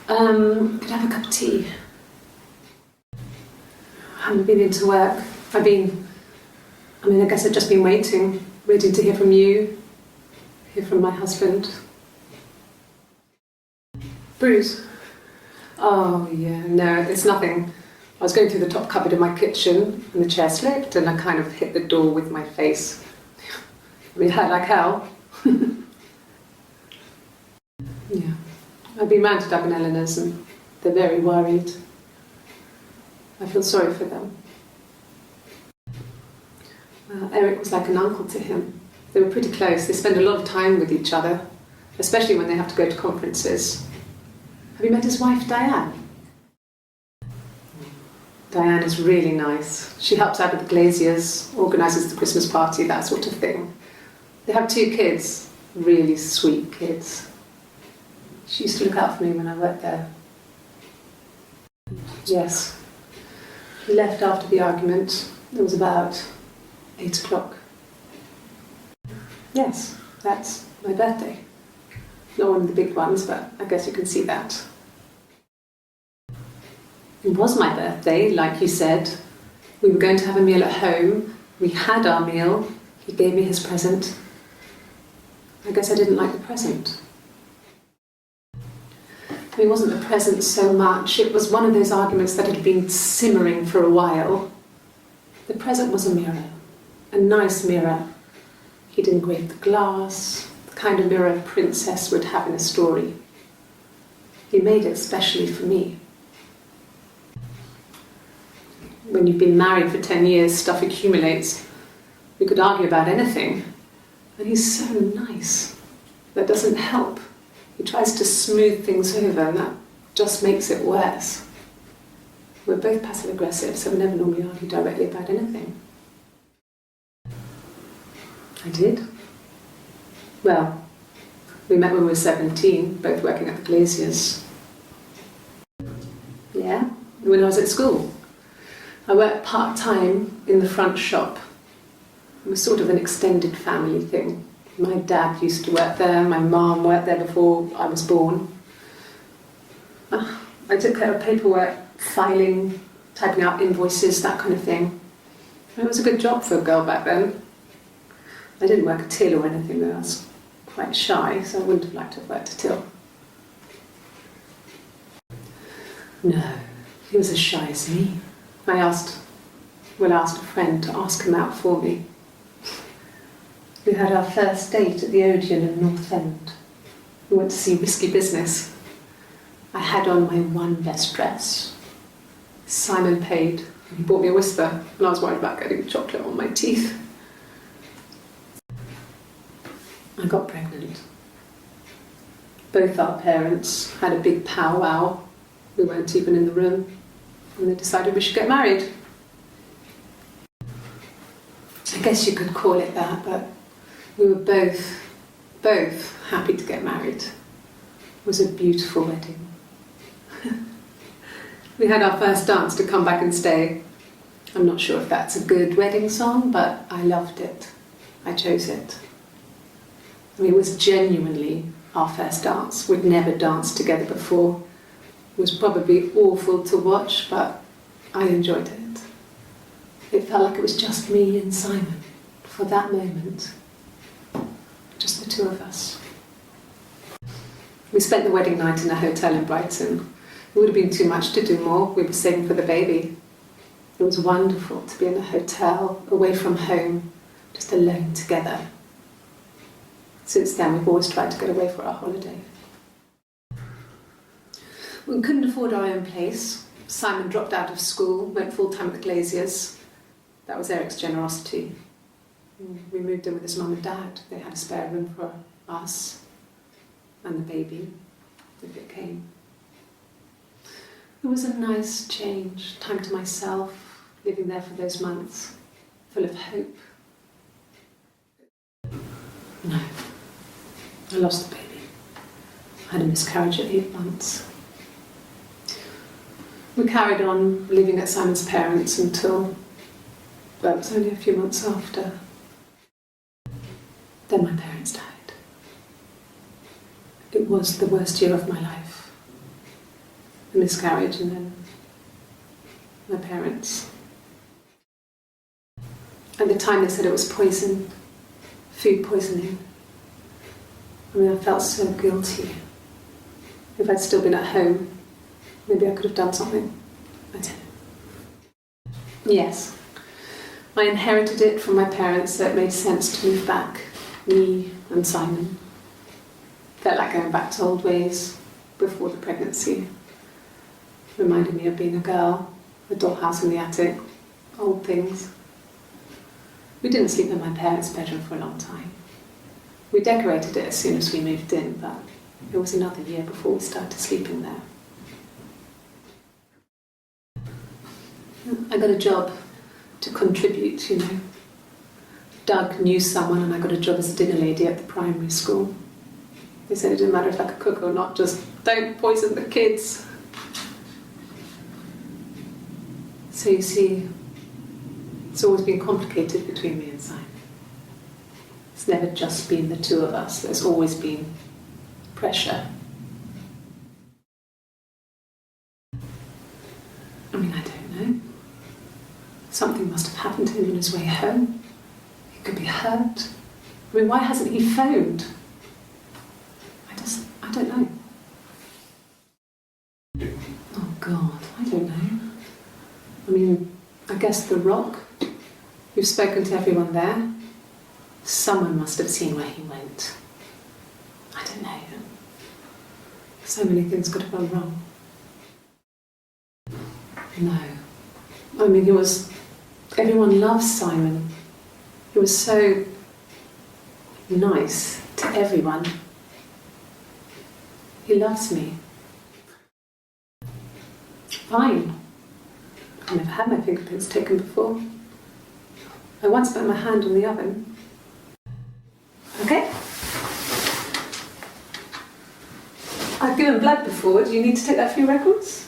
Could I have a cup of tea? I haven't been into work. I guess I've just been waiting to hear from you, hear from my husband. Bruce? Oh, yeah, no, it's nothing. I was going through the top cupboard in my kitchen and the chair slipped and I kind of hit the door with my face. It hurt like hell. Yeah. I've been round to Doug and Eleanor's and they're very worried. I feel sorry for them. Eric was like an uncle to him. They were pretty close. They spend a lot of time with each other, especially when they have to go to conferences. Have you met his wife, Diane? Diane is really nice. She helps out with the glaziers, organises the Christmas party, that sort of thing. They have 2 kids, really sweet kids. She used to look out for me when I worked there. Yes. He left after the argument. It was about 8 o'clock. Yes, that's my birthday. Not one of the big ones, but I guess you can see that. It was my birthday, like you said. We were going to have a meal at home. We had our meal. He gave me his present. I guess I didn't like the present. It wasn't the present so much. It was one of those arguments that had been simmering for a while. The present was a mirror. A nice mirror. He'd engraved the glass, the kind of mirror a princess would have in a story. He made it specially for me. When you've been married for 10 years, stuff accumulates. We could argue about anything. And he's so nice. That doesn't help. He tries to smooth things over and that just makes it worse. We're both passive-aggressive, so we never normally argue directly about anything. I did. Well, we met when we were 17, both working at the glaziers. Yeah, when I was at school. I worked part-time in the front shop. It was sort of an extended family thing. My dad used to work there, my mum worked there before I was born. I took care of paperwork, filing, typing out invoices, that kind of thing. It was a good job for a girl back then. I didn't work a till or anything though. I was quite shy, so I wouldn't have liked to have worked a till. No, he was as shy as me. I asked a friend to ask him out for me. We had our first date at the Odeon in North End. We went to see Risky Business. I had on my one best dress. Simon paid, and he bought me a whisper, and I was worried about getting chocolate on my teeth. I got pregnant. Both our parents had a big powwow. We weren't even in the room, and they decided we should get married. I guess you could call it that, but we were both happy to get married. It was a beautiful wedding. We had our first dance to Come Back and Stay. I'm not sure if that's a good wedding song, but I loved it. I chose it. It was genuinely our first dance. We'd never danced together before. It was probably awful to watch, but I enjoyed it. It felt like it was just me and Simon for that moment. Just the 2 of us. We spent the wedding night in a hotel in Brighton. It would have been too much to do more. We were saving for the baby. It was wonderful to be in a hotel, away from home, just alone together. Since then, we've always tried to get away for our holiday. We couldn't afford our own place. Simon dropped out of school, went full-time at the glaziers. That was Eric's generosity. We moved in with his mum and dad. They had a spare room for us and the baby, if it came. It was a nice change, time to myself, living there for those months, full of hope. No, I lost the baby. I had a miscarriage at 8 months. We carried on living at Simon's parents until, well, it was only a few months after. Then my parents died. It was the worst year of my life. a miscarriage, and then my parents. At the time they said it was poison, food poisoning. I mean, I felt so guilty. If I'd still been at home, maybe I could have done something. I don't know. Yes, I inherited it from my parents, so it made sense to move back, me and Simon. Felt like going back to old ways before the pregnancy. Reminded me of being a girl, a dollhouse in the attic, old things. We didn't sleep in my parents' bedroom for a long time. We decorated it as soon as we moved in, but it was another year before we started sleeping there. I got a job to contribute, you know. Doug knew someone and I got a job as a dinner lady at the primary school. They said it didn't matter if I could cook or not, just don't poison the kids. So you see, it's always been complicated between me and Simon. It's never just been the two of us, there's always been pressure. I mean, I don't know. Something must have happened to him on his way home. He could be hurt. I mean, why hasn't he phoned? I don't know. Oh God, I don't know. I mean, I guess the Rock. We've spoken to everyone there. Someone must have seen where he went. I don't know. So many things could have gone wrong. No. I mean, everyone loves Simon. He was so nice to everyone. He loves me. Fine. I've never had my fingerprints taken before. I once put my hand on the oven. Okay? I've given blood before. Do you need to take that for your records?